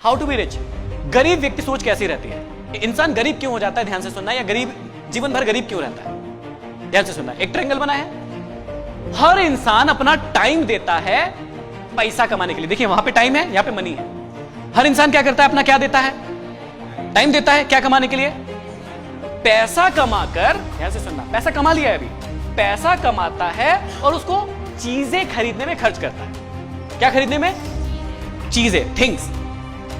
How to be rich. गरीब व्यक्ति सोच कैसी रहती है, इंसान गरीब क्यों हो जाता है, ध्यान से सुनना, या गरीब जीवन भर गरीब क्यों रहता है, ध्यान से सुनना। एक ट्रायंगल बना है, हर इंसान अपना टाइम देता है पैसा कमाने के लिए। देखिए वहां पे टाइम है, यहां पे मनी है। हर इंसान क्या करता है, अपना क्या देता है, टाइम देता है, क्या कमाने के लिए, पैसा कमाकर, ध्यान से सुनना, पैसा कमा लिया है अभी, पैसा कमाता है और उसको चीजें खरीदने में खर्च करता है। क्या खरीदने में, चीजें, थिंग्स।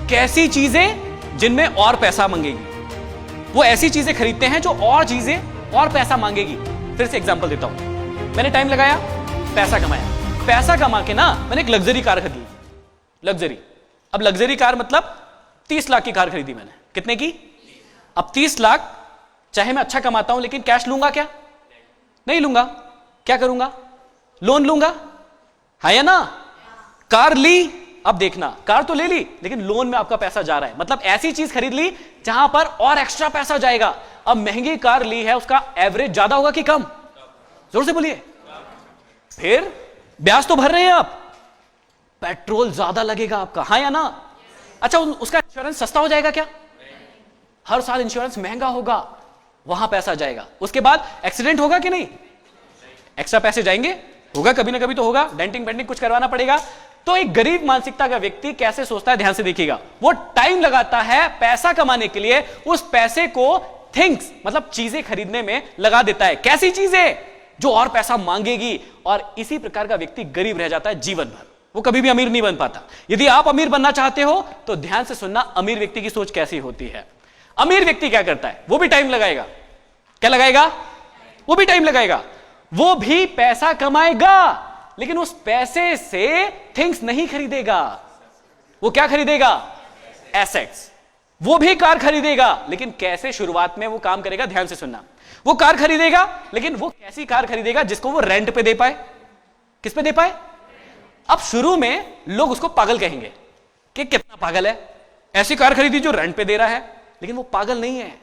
कैसी चीजें, जिनमें और पैसा मांगेगी। वो ऐसी चीजें खरीदते हैं जो और चीजें और पैसा मांगेगी। फिर से एग्जांपल देता हूं, मैंने टाइम लगाया, पैसा कमाया, पैसा कमा के ना मैंने एक लग्जरी कार खरीदी, लग्जरी। अब लग्जरी कार मतलब 30 लाख की कार खरीदी मैंने। कितने की, अब 30 लाख, चाहे मैं अच्छा कमाता हूं लेकिन कैश लूंगा क्या, नहीं लूंगा, क्या करूंगा, लोन लूंगा, है या ना। कार ली, अब देखना, कार तो ले ली लेकिन लोन में आपका पैसा जा रहा है, मतलब ऐसी चीज खरीद ली जहां पर और एक्स्ट्रा पैसा जाएगा। अब महंगी कार ली है, उसका एवरेज ज्यादा होगा कि कम, जोर से बोलिए। फिर ब्याज तो भर रहे हैं आप, पेट्रोल ज्यादा लगेगा आपका, हाँ या ना। अच्छा, उसका इंश्योरेंस सस्ता हो जाएगा क्या, हर साल इंश्योरेंस महंगा होगा, वहां पैसा जाएगा। उसके बाद एक्सीडेंट होगा कि नहीं, एक्स्ट्रा पैसे जाएंगे, होगा कभी ना कभी तो होगा, डेंटिंग पेंटिंग कुछ करवाना पड़ेगा। तो एक गरीब मानसिकता का व्यक्ति कैसे सोचता है, ध्यान से देखिएगा। वो टाइम लगाता है पैसा कमाने के लिए, उस पैसे को थिंग्स मतलब चीजें खरीदने में लगा देता है। कैसी चीजें, जो और पैसा मांगेगी, और इसी प्रकार का व्यक्ति गरीब रह जाता है जीवन भर, वो कभी भी अमीर नहीं बन पाता। यदि आप अमीर बनना चाहते हो तो ध्यान से सुनना, अमीर व्यक्ति की सोच कैसी होती है। अमीर व्यक्ति क्या करता है, वो भी टाइम लगाएगा, क्या लगाएगा, वो भी टाइम लगाएगा, वो भी पैसा कमाएगा लेकिन उस पैसे से थिंग्स नहीं खरीदेगा। वो क्या खरीदेगा, एसेट्स। वो भी कार खरीदेगा लेकिन कैसे, शुरुआत में वो काम करेगा, ध्यान से सुनना, वो कार खरीदेगा लेकिन वो कैसी कार खरीदेगा जिसको वो रेंट पे दे पाए, किस पे दे पाए। अब शुरू में लोग उसको पागल कहेंगे कि कितना पागल है, ऐसी कार खरीदी जो रेंट पे दे रहा है, लेकिन वो पागल नहीं है,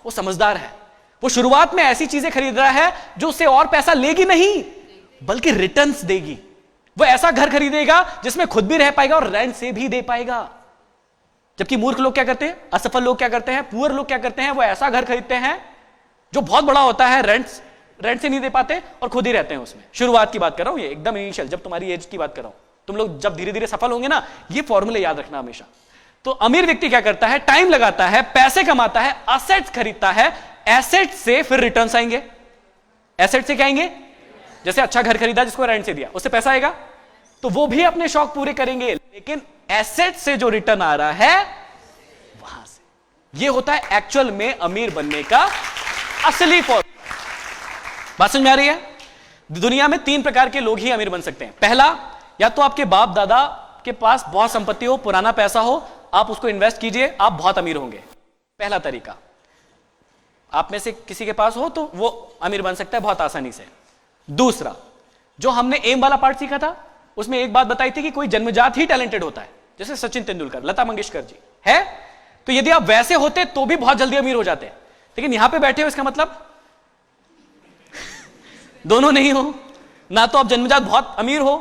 वो समझदार है। वो शुरुआत में ऐसी चीजें खरीद रहा है जो उससे और पैसा लेगी नहीं बल्कि रिटर्न्स देगी। वो ऐसा घर खरीदेगा जिसमें खुद भी रह पाएगा और रेंट से भी दे पाएगा। जबकि मूर्ख लोग क्या करते हैं, असफल लोग क्या करते हैं, पुअर लोग क्या करते हैं, वो ऐसा घर खरीदते हैं जो बहुत बड़ा होता है, रेंट से नहीं दे पाते और खुद ही रहते हैं उसमें। शुरुआत की बात कर रहा हूं, ये एकदम इनिशियल, जब तुम्हारी एज की बात कर रहा हूं। तुम लोग जब धीरे धीरे सफल होंगे ना, ये फॉर्मूले याद रखना हमेशा। तो अमीर व्यक्ति क्या करता है, टाइम लगाता है, पैसे कमाता है, एसेट्स खरीदता है, एसेट से फिर रिटर्न्स आएंगे। एसेट से क्या आएंगे, जैसे अच्छा घर खरीदा जिसको रेंट से दिया, उससे पैसा आएगा, तो वो भी अपने शौक पूरे करेंगे, लेकिन एसेट से जो रिटर्न आ रहा है वहां से। ये होता है एक्चुअल में अमीर बनने का असली फॉर्मूला। बात समझ में आ रही है। दुनिया में 3 प्रकार के लोग ही अमीर बन सकते हैं। पहला, या तो आपके बाप दादा के पास बहुत संपत्ति हो, पुराना पैसा हो, आप उसको इन्वेस्ट कीजिए, आप बहुत अमीर होंगे। पहला तरीका, आप में से किसी के पास हो तो वो अमीर बन सकता है बहुत आसानी से। दूसरा, जो हमने एम वाला पार्ट सीखा था, उसमें एक बात बताई थी कि कोई जन्मजात ही टैलेंटेड होता है, जैसे सचिन तेंदुलकर, लता मंगेशकर जी है, तो यदि आप वैसे होते तो भी बहुत जल्दी अमीर हो जाते। लेकिन यहां पे बैठे हो, इसका मतलब दोनों नहीं हो, ना तो आप जन्मजात बहुत अमीर हो,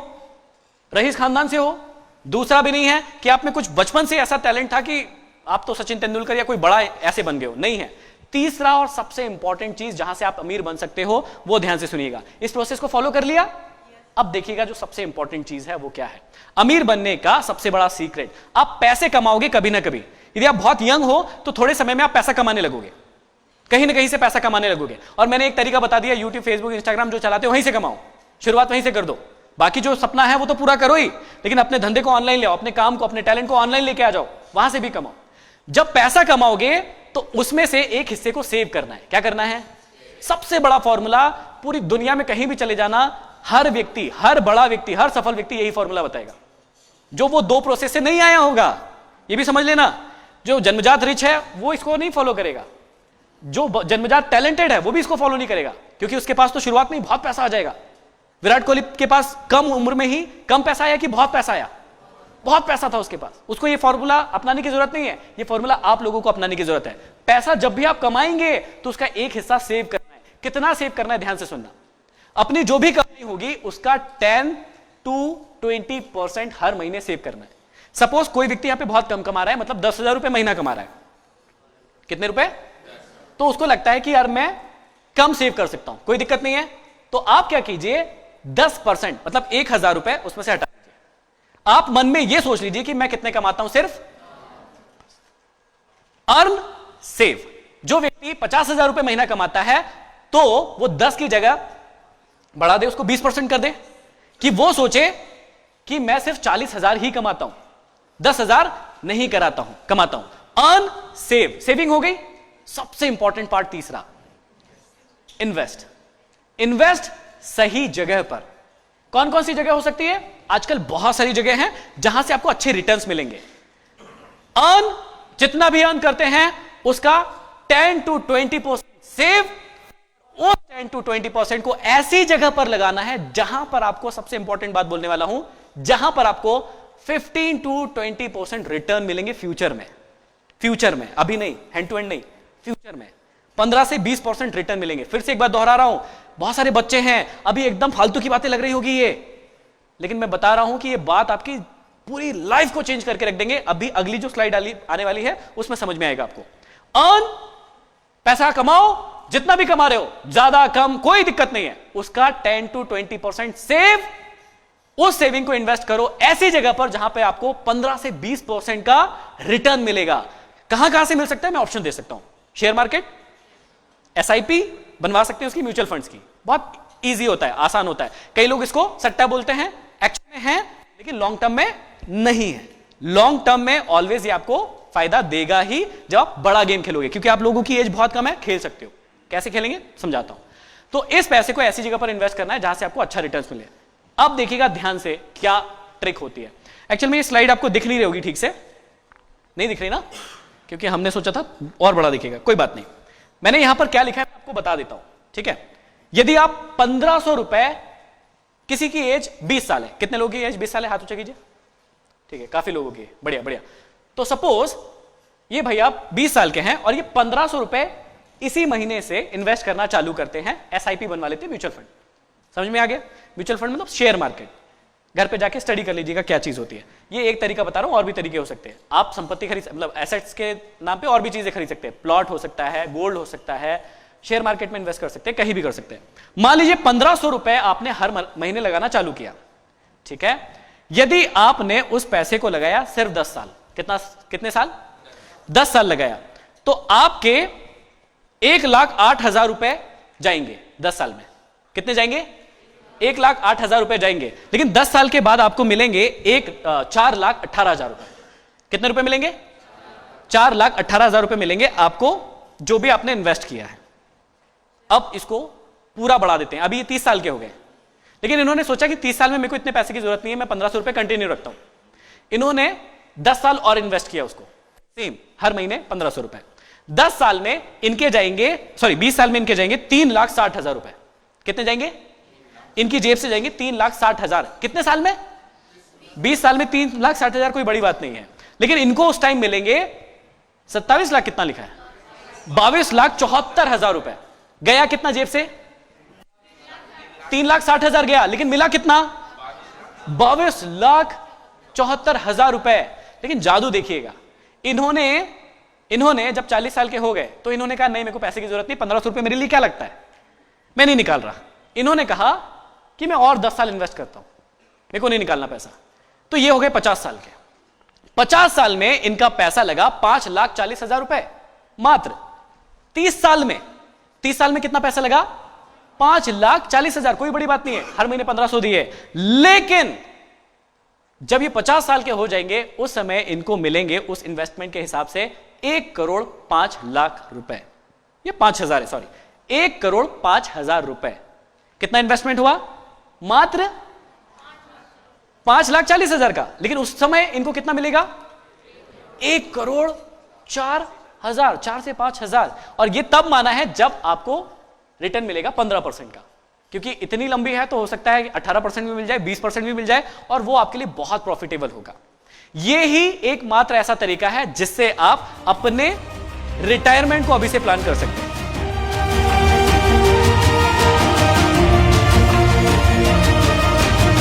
रईस खानदान से हो, दूसरा भी नहीं है कि आप में कुछ बचपन से ऐसा टैलेंट था कि आप तो सचिन तेंदुलकर या कोई बड़ा ऐसे बन गए हो, नहीं है। तीसरा और सबसे इंपॉर्टेंट चीज जहां से आप अमीर बन सकते हो, वो ध्यान से सुनिएगा। इस प्रोसेस को फॉलो कर लिया, अब देखिएगा जो सबसे इंपॉर्टेंट चीज है वो क्या है। अमीर बनने का सबसे बड़ा सीक्रेट, आप पैसे कमाओगे कभी ना कभी। यदि आप बहुत यंग हो तो थोड़े समय में आप पैसा कमाने लगोगे, कहीं ना कहीं से पैसा कमाने लगोगे। और मैंने एक तरीका बता दिया, यूट्यूब, फेसबुक, इंस्टाग्राम जो चलाते हो वहीं से कमाओ, शुरुआत वहीं से कर दो। बाकी जो सपना है वो तो पूरा करो ही, लेकिन अपने धंधे को ऑनलाइन ले आओ, अपने काम को, अपने टैलेंट को ऑनलाइन लेके आ जाओ, वहां से भी कमाओ। जब पैसा कमाओगे तो उसमें से एक हिस्से को सेव करना है। क्या करना है, सबसे बड़ा फॉर्मूला, पूरी दुनिया में कहीं भी चले जाना, हर व्यक्ति, हर बड़ा व्यक्ति, हर सफल व्यक्ति यही फॉर्मूला बताएगा, जो वो 2 प्रोसेस से नहीं आया होगा। ये भी समझ लेना, जो जन्मजात रिच है वो इसको नहीं फॉलो करेगा, जो जन्मजात टैलेंटेड है वो भी इसको फॉलो नहीं करेगा, क्योंकि उसके पास तो शुरुआत में ही बहुत पैसा आ जाएगा। विराट कोहली के पास कम उम्र में ही कम पैसा आया कि बहुत पैसा आया, बहुत पैसा था उसके पास। उसको ये फॉर्मूला अपनाने की जरूरत नहीं है, ये फॉर्मूला आप लोगों को अपनाने की जरूरत है। पैसा जब भी आप कमाएंगे तो उसका एक हिस्सा सेव करना है। कितना सेव करना है, ध्यान से सुनना। अपनी जो भी कमाई होगी उसका 10 to 20% हर महीने सेव करना है। सपोज कोई व्यक्ति यहां पे बहुत कम कमा रहा है, मतलब 10,000 रुपए महीना कमा रहा है। कितने रुपए? तो उसको लगता है कि यार मैं कम सेव कर सकता हूं, कोई दिक्कत नहीं है। तो आप क्या कीजिए, 10% मतलब 1,000 रुपए उसमें से हटा दीजिए। आप मन में यह सोच लीजिए कि मैं कितने कमाता हूं, सिर्फ अर्न सेव। जो व्यक्ति 50,000 रुपए महीना कमाता है तो वो 10 की जगह बढ़ा दे, उसको 20% कर दे, कि वो सोचे कि मैं सिर्फ 40,000 ही कमाता हूं, 10,000 नहीं कमाता हूं। अर्न सेव, सेविंग हो गई। सबसे इंपॉर्टेंट पार्ट तीसरा, इन्वेस्ट। इन्वेस्ट सही जगह पर। कौन कौन सी जगह हो सकती है? आजकल बहुत सारी जगह हैं जहां से आपको अच्छे रिटर्न्स मिलेंगे। अर्न, जितना भी अर्न करते हैं उसका 10 to 20% सेव। उस 10 to 20% को ऐसी जगह पर लगाना है जहां पर आपको, सबसे इंपॉर्टेंट बात बोलने वाला हूं, जहां पर आपको 15 to 20% रिटर्न मिलेंगे फ्यूचर में। फ्यूचर में, अभी नहीं, हैंड टू हैंड नहीं, फ्यूचर में 15 से 20% रिटर्न मिलेंगे। फिर से एक बात दोहरा रहा हूं, बहुत सारे बच्चे हैं, अभी एकदम फालतू की बातें लग रही होगी ये, लेकिन मैं बता रहा हूं कि ये बात आपकी पूरी लाइफ को चेंज करके रख देंगे। अभी अगली जो स्लाइड आने वाली है उसमें समझ में आएगा आपको। अर्न, पैसा कमाओ, जितना भी कमा रहे हो, ज्यादा कम कोई दिक्कत नहीं है, उसका 10 to 20% सेव। उस सेविंग को इन्वेस्ट करो ऐसी जगह पर जहां पे आपको 15 से 20% का रिटर्न मिलेगा। कहां कहां से मिल सकता है, मैं ऑप्शन दे सकता हूं। शेयर मार्केट, एसआईपी बनवा सकते हैं उसकी, म्यूचुअल फंड्स की, बहुत इजी होता है, आसान होता है। कई लोग इसको सट्टा बोलते हैं, एक्चुअल में है लेकिन लॉन्ग टर्म में नहीं है। लॉन्ग टर्म में ऑलवेज ये आपको फायदा देगा ही जब आप बड़ा गेम खेलोगे, क्योंकि आप लोगों की एज बहुत कम है, खेल सकते हो। कैसे खेलेंगे समझाता हूं। तो इस पैसे को ऐसी जगह पर इन्वेस्ट करना है जहां से आपको अच्छा रिटर्न मिले। अब देखिएगा ध्यान से क्या ट्रिक होती है। एक्चुअल में ये स्लाइड आपको दिख नहीं रही होगी, ठीक से नहीं दिख रही ना, क्योंकि हमने सोचा था और बड़ा दिखेगा, कोई बात नहीं। मैंने यहां पर क्या लिखा है आपको बता देता हूं, ठीक है। यदि आप 1500 रुपए, किसी की एज 20 साल है, कितने लोगों की एज 20 साल है, हाथ ऊंचा कीजिए, ठीक है, काफी लोगों की, बढ़िया बढ़िया। तो सपोज ये भैया 20 साल के हैं और ये 1500 रुपए इसी महीने से इन्वेस्ट करना चालू करते हैं, एसआईपी बनवा लेते हैं, म्यूचुअल फंड। समझ में आ गया? म्यूचुअल फंड मतलब शेयर मार्केट। घर पे जाके स्टडी कर लीजिएगा क्या चीज होती है। ये एक तरीका बता रहा हूं, और भी तरीके हो सकते हैं। आप संपत्ति खरीद, मतलब एसेट्स के नाम पे और भी चीजें खरीद सकते हैं, प्लॉट हो सकता है, गोल्ड हो सकता है, शेयर मार्केट में इन्वेस्ट कर सकते हैं, कहीं भी कर सकते हैं। मान लीजिए 1500 रुपए आपने हर महीने लगाना चालू किया, ठीक है। यदि आपने उस पैसे को लगाया सिर्फ 10 साल, कितने साल? 10 साल लगाया, तो आपके 1,08,000 रुपए जाएंगे 10 साल में। कितने जाएंगे? 1,08,000 रुपए जाएंगे। लेकिन 10 साल के बाद आपको मिलेंगे 4,18,000 रुपए। कितने रुपए मिलेंगे? 4,18,000 रुपए मिलेंगे आपको, जो भी आपने इन्वेस्ट किया है। अब इसको पूरा बढ़ा देते हैं। अभी ये 30 साल के हो गए, लेकिन इन्होंने सोचा कि 30 साल में मेरे को इतने पैसे की जरूरत नहीं है, मैं 1500 रुपए कंटिन्यू रखता हूं। इन्होंने 10 साल और इन्वेस्ट किया उसको, सेम हर महीने 1500 रुपए। 10 साल में इनके जाएंगे, सॉरी 20 साल में इनके जाएंगे 3,60,000 रुपए। कितने जाएंगे? इनकी जेब से जाएंगे 3,60,000। कितने साल में? 20 साल में 3,60,000 कोई बड़ी बात नहीं है। लेकिन इनको उस टाइम मिलेंगे 27 लाख, कितना लिखा है? 22,74,000 रुपए। गया कितना जेब से? 3,60,000 गया, लेकिन मिला कितना? 22,74,000 रुपए। लेकिन जादू देखिएगा, इन्होंने जब 40 साल के हो गए तो इन्होंने कहा नहीं, मेरे को पैसे की जरूरत नहीं, 1500 रुपए मेरे लिए क्या लगता है, मैं नहीं निकाल रहा। इन्होंने कहा कि मैं और 10 साल इन्वेस्ट करता हूं, मेरे को नहीं निकालना पैसा। तो ये हो गए 50 साल के। 50 साल में इनका पैसा लगा 5,40,000 रुपए मात्र। 30 साल में कितना पैसा लगा? 5,40,000। कोई बड़ी बात नहीं है, हर महीने 1500 दिए। लेकिन जब ये 50 साल के हो जाएंगे उस समय इनको मिलेंगे उस इन्वेस्टमेंट के हिसाब से 1,05,00,000 रुपए। ये 5,000 है, सॉरी, 1,05,000 रुपए। कितना इन्वेस्टमेंट हुआ? मात्र 5,40,000 का। लेकिन उस समय इनको कितना मिलेगा? 1,04,000, 4 से 5,000। और ये तब माना है जब आपको रिटर्न मिलेगा 15% का, क्योंकि इतनी लंबी है तो हो सकता है 18% भी मिल जाए, 20% भी मिल जाए, और वो आपके लिए बहुत प्रॉफिटेबल होगा। ये ही एकमात्र ऐसा तरीका है जिससे आप अपने रिटायरमेंट को अभी से प्लान कर सकते हैं।